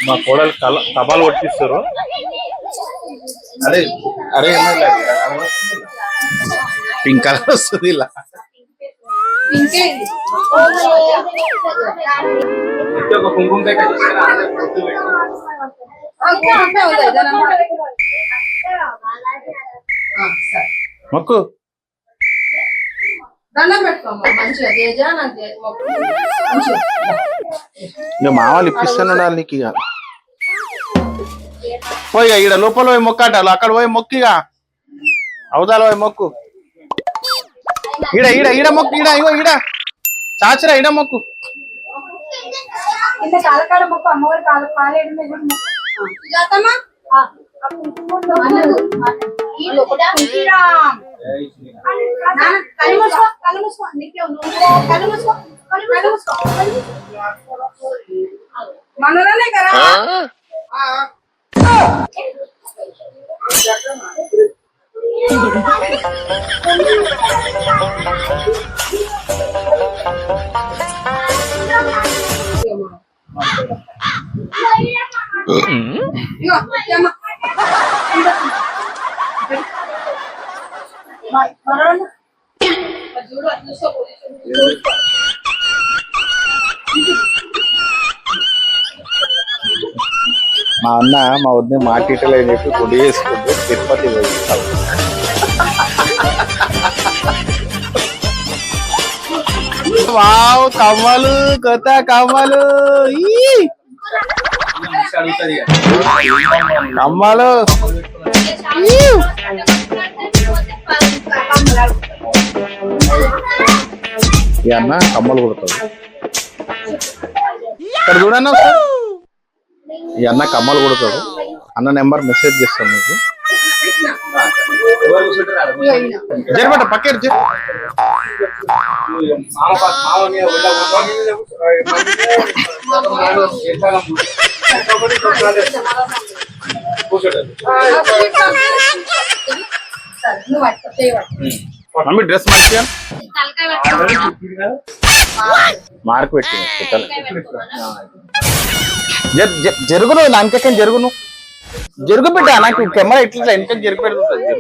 మా కోడలు తబాలు కొట్టిస్తారు. అదే అరే పింక్ కలర్ వస్తుంది ఇలా. మొక్కు ఇక మామూలు ఇప్పిస్తాను నీకు. ఇక పోయి ఈడ లోపల పోయి మొక్కాటాలు, అక్కడ పోయి మొక్కిగా అవదాల పోయి మొక్కు. ఈడ ఈడ ఈడ మొక్కు, ఈడ ఇగో ఈడ చాచరా ఈడ మొక్కు. మనలోనే కదా మా అన్న మా వద్ద మాటిటలు అని చెప్పి గుడి చేసుకుంటూ తిరుపతి వెళ్తాం. వావ్ కమ్మలు, కొత్త కమ్మలు, కమ్మలు. ఈ అన్న కమ్మలు కొడతాడు. ఇక్కడ చూడన్న ఒకసారి. ఈ అన్న కమ్మలు కొడతాడు. అన్న నెంబర్ మెసేజ్ చేస్తాను మీకు. జరబట పక్కేరు మమ్మీ డ్రెస్ మంచిగా మార్క్ పెట్టి జరుగును నాకం జరుగును జరుగు బిడ్డ. నాకు కెమెరా ఇట్లా ఎంత జరుగు పెడుతుంది.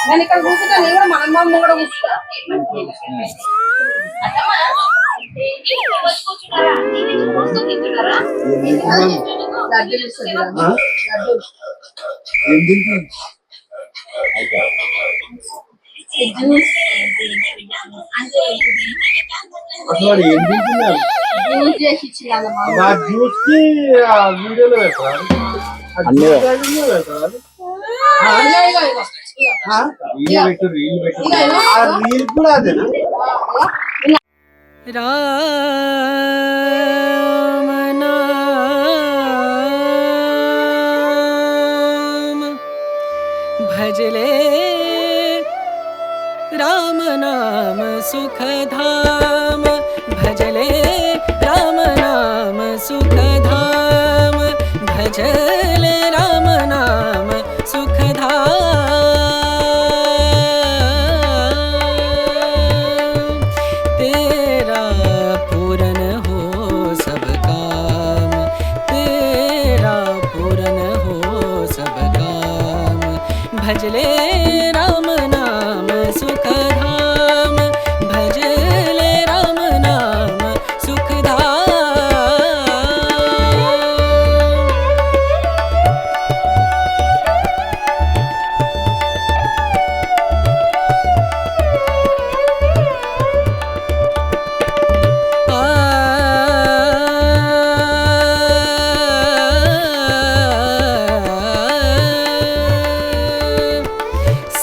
నేను ఇక్కడ కూర్చుంటా, నేను కూడా మా అమ్మ కూడా కూర్చుంటా. రామ నామ భజలే రామ నామ సుఖధామ భజలే రామ నామ సుఖధామ భజలే రామ నామ सुखधाम तेरा पूरन हो सब काम, तेरा पूरन हो सब काम भजले राम नाम सुखधाम भजले राम नाम सुखधाम.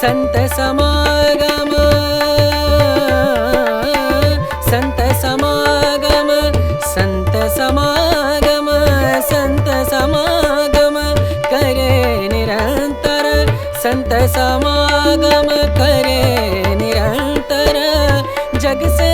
संत समागम संत समागम संत समागम संत समागम करे निरंतर संत समागम करे निरंतर जग से